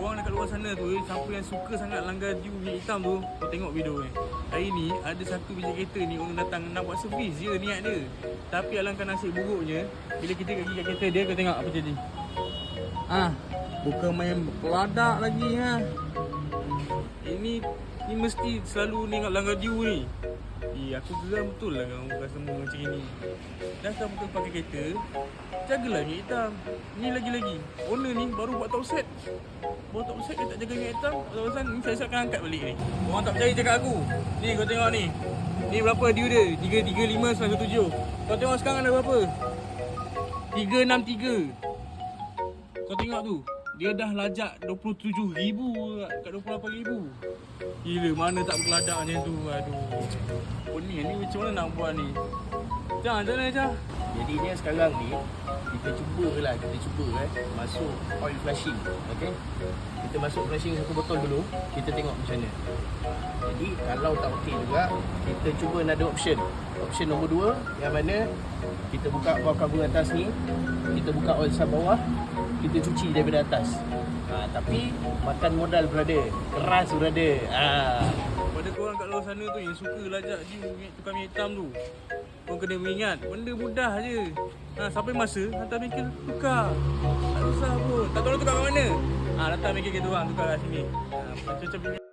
korang dekat luar sana tu, siapa yang suka sangat langgar Dew minyak hitam tu, kau tengok video ni. Hari ni ada satu biji kereta ni orang datang nak buat servis je niat dia. Tapi alangkah nasib buruknya, bila kita pergi kat kereta dia, kau tengok apa jadi. Bukan main peladak lagi Ini mesti selalu ni kat langgar Dew ni. Aku geram betul lah dengan customer macam ni. Dah tak betul pakai kereta, jagalah minyak hitam. Ni lagi-lagi owner ni baru buat top set. Dia tak jaga minyak hitam. Pasal ni saya akan angkat balik ni. Orang tak percaya cakap aku. Ni kau tengok ni. Ni berapa Dew dia? 335/97. Kau tengok sekarang ada berapa? 363. Kau tengok tu. Dia dah lajak 27,000 kat 28,000. Gila, mana tak berkeladak macam tu. Aduh. Oh ni macam mana nak buat ni? Macam mana? Jadi ni sekarang ni kita cuba masuk oil flushing. Okey. Kita masuk flushing satu botol dulu, kita tengok macam mana. Jadi kalau tak okey juga, kita cuba another option. Option nombor 2 yang mana kita buka bawah cover atas ni, kita buka oil sab bawah, kita cuci daripada atas. Tapi makan modal brother, keras brother. Pada korang kat luar sana tu yang suka lajak Dew tukar minyak hitam tu, korang kena mengingat benda mudah je. Sampai masa hantar bengkel tukar. Tak susah pun. Tak tahu nak tukar kat mana. Datang bengkel kita tukar kat sini. Macam-macam